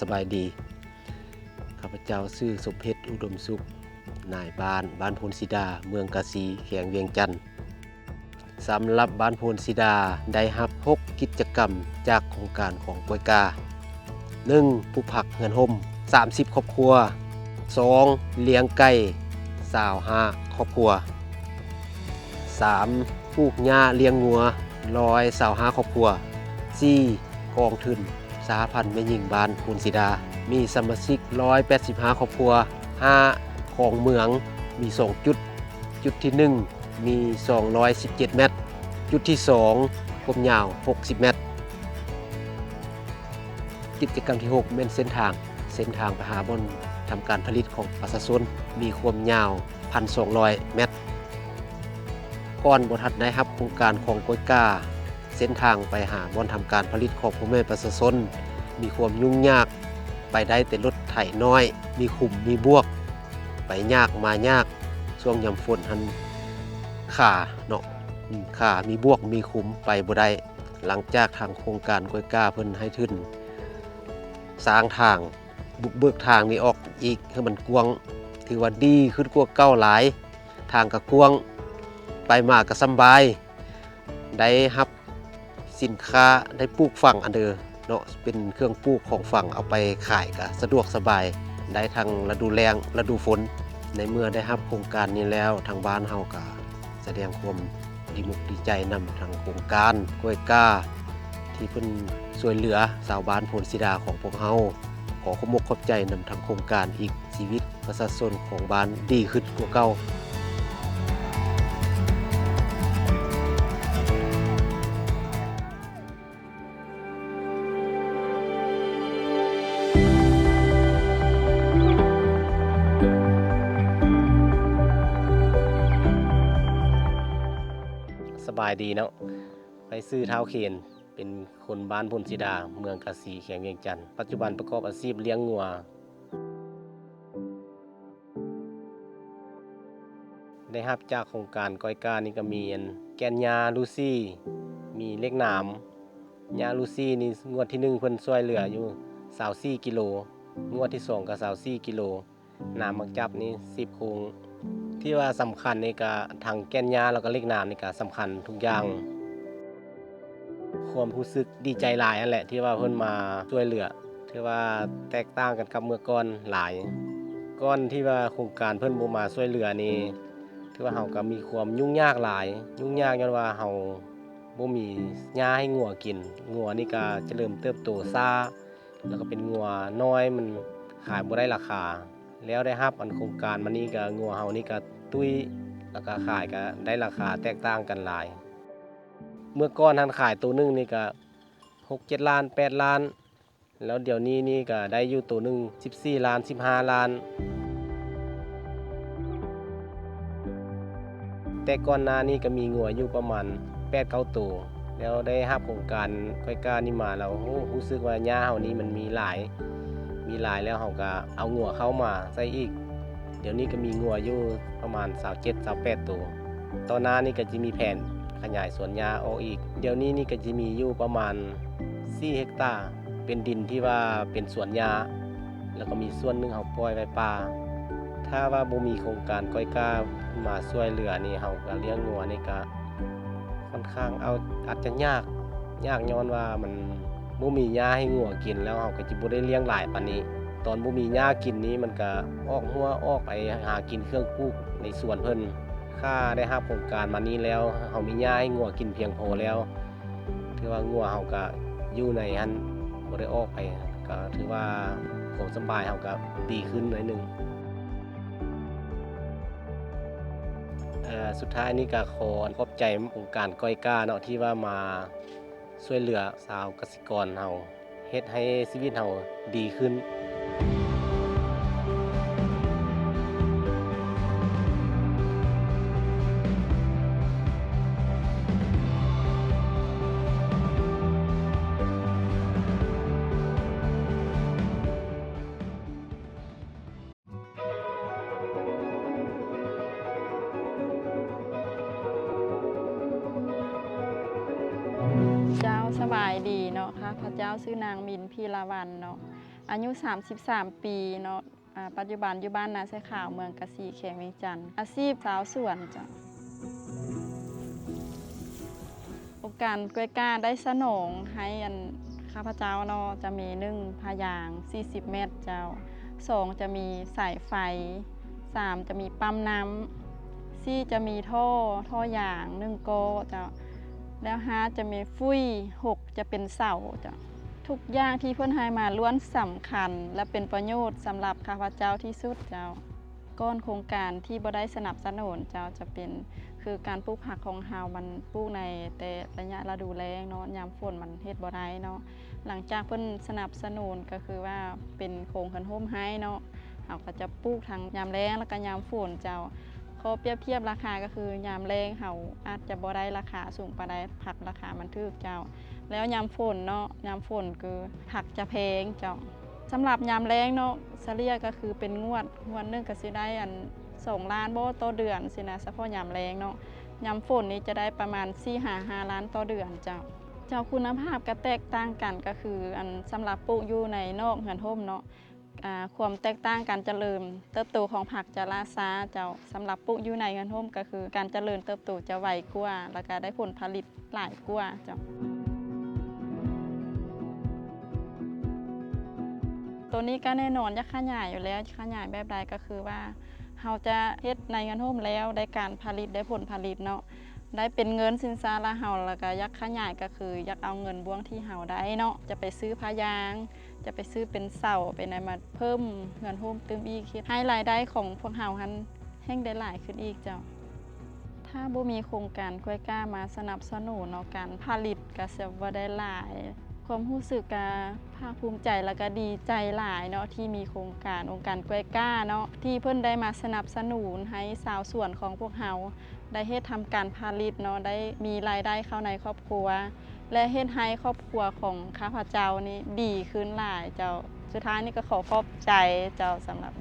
สบายดีข้าพเจ้าชื่อสมเพชรอุดมสุขนายบ้านโพนสีดาเมืองกาสีแขวงเวียงจันทน์สำหรับบ้านโพนสีดาได้รับ6กิจกรรมจากโครงการของกวยกา 1. ปลูกผักเงินห่ม30 ครอบครัว 2. เลี้ยงไก่25 ครอบครัว 3. ปลูกหญ้าเลี้ยงงัว125 ครอบครัว 4. กองทุนสหพันธ์แม่หญิงบ้านโพนสีดามีสมาชิก185 ครอบครัว 5. ของเมืองมี2จุดที่1มี217 เมตรจุดที่2ความยาว60 เมตรกิจกรรมที่6เป็นเส้นทางไปหาบ่อนทำการผลิตของประชาชนมีความยาว 1,200 เมตรก่อนบ่ทันได้รับโครงการของกวยกาเส้นทางไปหาบ่อนทำการผลิตของพ่อแม่ประชาชนมีความยุ่งยากไปได้แต่รถไถน้อยมีขุมมีบวกไปยากมายากช่วงยามฝนหันขาเนาะขามีบวกมีขุมไปบ่ได้หลังจากทางโครงการกวยกาเพิ่นให้ทุนสร้างทางบุกเบิกทางนี้ออกอีกให้มันกว้างถือว่าดีขึ้นกว่าเก่าหลายทางก็กว้างไปมาก็สำบายได้รับสินค้าได้ปลูกฝังอันเดอเนาะเป็นเครื่องปลูกของฝั่งเอาไปขายก็สะดวกสบายได้ทั้งฤดูแล้งฤดูฝนในเมื่อได้รับโครงการนี้แล้วทางบ้านเฮาก็แสดงความดีมุกดีใจนำทางโครงการกวยกาที่เพิ่นช่วยเหลือชาวบ้านโพนสีดาของพวกเฮาขอขอบคุณขอบใจนำทางโครงการอีกชีวิตประชาชนของบ้านดีขึ้นกว่าเก่าสบายดีเนาะไปซื้อเท้าเคนเป็นคนบ้านโพนสีดาเมืองกาสีแขวงเวียงจันทน์ปัจจุบันประกอบอาชีพเลี้ยงงัวได้รับจากโครงการกอยกานี่ก็มีแกนยาลูซี่มีเล็กหนามยาลูซี่นี่งวดที่1เพิ่นช่วยเหลืออยู่24 กิโลงวดที่2ก็24 กิโลหนามมักจับนี่10 โครงที่ว่าสำคัญนี่ก็ทางแกนยาแล้วก็เล็กหนามนี่ก็สำคัญทุกอย่างความรู้สึกดีใจหลายนั่นแหละที่ว่าเพิ่นมาช่วยเหลือถือว่าแตกต่างกันกับเมื่อก่อนหลายก่อนที่ว่าโครงการเพิ่นบ่มาช่วยเหลือนี่ถือว่าเฮาก็มีความยุ่งยากหลายยุ่งยากย้อนว่าเฮาบ่มีหญ้าให้งัวกินงัวนี่ก็จะเริ่มเติบโตช้าแล้วก็เป็นงัวน้อยมันขายบ่ได้ราคาแล้วได้รับโครงการมานี่ก็งัวเฮานี่ก็ตุ้ยแล้วก็ขายก็ได้ราคาแตกต่างกันหลายเมื่อก่อนท่านขายตัวนึงนี่ก็6-7 ล้าน8 ล้านแล้วเดี๋ยวนี้นี่ก็ได้อยู่ตัวนึง14 ล้าน15 ล้านแต่ก่อนหน้านี้ก็มีงัวอยู่ประมาณ 8-9 ตัวแล้วได้รับโครงการกอยกานี่มาแล้วรู้สึกว่าหญ้าเฮานี้มันมีหลายแล้วเฮาก็เอางัวเข้ามาใส่อีกเดี๋ยวนี้ก็มีงัวอยู่ประมาณ27-28 ตัวตอนหน้านี่ก็จะมีแผนขยายสวนหญ้าออกอีกเดี๋ยวนี้นี่ก็จะมีอยู่ประมาณ4 เฮกตาร์เป็นดินที่ว่าเป็นสวนหญ้าแล้วก็มีส่วนนึงเฮาปล่อยไว้ป่าถ้าว่าบ่มีโครงการกอยกามาช่วยเหลือนี่เฮาก็เลี้ยงงัวนี่ก็ค่อนข้างอาจจะยากย้อนว่ามันบ่มีหญ้าให้งัวกินแล้วเฮาก็สิบ่ได้เลี้ยงหลายปานนี้ตอนบ่มีหญ้ากินนี้มันก็ออกหัวออกไปหากินเครื่องปลูกในสวนเพิ่นค่าได้รับโครงการมานี้แล้วเฮามีหญ้าให้งัวกินเพียงพอแล้วถือว่างัวเฮาก็อยู่ในหั้นบ่ได้ออกไปก็ถือว่าความสำบายเฮาก็ดีขึ้นหน่อยนึงสุดท้ายนี้ก็ขอขอบใจโครงการกอยกาเนาะที่ว่ามาช่วยเหลือชาวเกษตรกรเฮาเฮ็ดให้ชีวิตเฮาดีขึ้นเจ้าสบายดีเนาะค่ะพระเจ้าชื่อนางมินพีรวรรณเนาะ อายุ33 ปีเนาะปัจจุบันอยู่บ้านนาไซขาวเมืองกะสีแขวงเวียงจันทน์อาชีพสาวสวนจ้ะโครงการกล้วยก้าได้สนองให้ข้าพเจ้าเนาะจะมี1พายาง40 เมตรเจ้า2จะมีสายไฟ3จะมีปั๊มน้ำ4จะมีท่อยาง1โกเจ้าแล้ว5จะมีฟุ้ย6จะเป็นเสาเจ้าทุกอย่างที่เพิ่นให้มาล้วนสำคัญและเป็นประโยชน์สำหรับข้าพเจ้าที่สุดเจ้าก้อนโครงการที่บ่ได้สนับสนุนเจ้าจะเป็นคือการปลูกผักของเฮามันปลูกในแต่ระยะฤดูแล้งเนาะยามฝนมันเฮ็ดบ่ได้เนาะหลังจากเพิ่นสนับสนุนก็คือว่าเป็นโครงคันโฮมให้เนาะเฮาก็จะปลูกทั้งยามแล้งแล้วก็ยามฝนเจ้าขอเปรียบเทียบราคาก็คือยามแล้งเฮาอาจจะบ่ได้ราคาสูงปานใดผักราคามันถูกเจ้าแล้วยามฝนเนาะยามฝนคือผักจะแพงเจ้าสำหรับยามแล้งเนาะเฉลี่ยก็คือเป็นงวดนึงก็สิได้2 ล้านบ่ต่อเดือนสินะเฉพาะยามแล้งเนาะยามฝนนี้จะได้ประมาณ 4-5 ล้านต่อเดือนเจ้าคุณภาพก็แตกต่างกันก็คือสำหรับปลูกอยู่ในนอกเรือนร่มเนาะความแตกต่างการเจริญเติบโตของผักจะล่าช้าเจ้าสำหรับปลูกอยู่ในเรือนร่มก็คือการเจริญเติบโตจะไวกว่าแล้วก็ได้ผลผลิตหลายกว่าเจ้าตัวนี้ก็แน่นอนจะขยายอยู่แล้วขยายแบบใดก็คือว่าเราจะเฮ็ดในเรือนร่มแล้วได้การผลิตได้ผลผลิตเนาะได้เป็นเงินสินทรัพย์ละเฮาแล้วก็ยักขยายก็คือยักเอาเงินบ่วงที่เฮาได้เนาะจะไปซื้อผ้ายางจะไปซื้อเป็นเสาเป็นอะไรมาเพิ่มเงินโฮมตึมอีกให้รายได้ของพวกเฮาหันแห่งได้หลายขึ้นอีกเจ้าถ้าบ่มีโครงการกล้วยก้ามาสนับสนุนเนาะการผลิตก็สิบ่ได้หลายความรู้สึกก็ภาคภูมิใจแล้วก็ดีใจหลายเนาะที่มีโครงการองค์การกล้วยก้าเนาะที่เพิ่นได้มาสนับสนุนให้ชาวสวนของพวกเฮาได้เฮ็ดทำการผลิตเนาะได้มีรายได้เข้าในครอบครัวและเฮ็ดให้ครอบครัวของข้าพเจ้านี่ดีขึ้นหลายเจ้าสุดท้ายนี่ก็ขอขอบใจเจ้าสำหรับ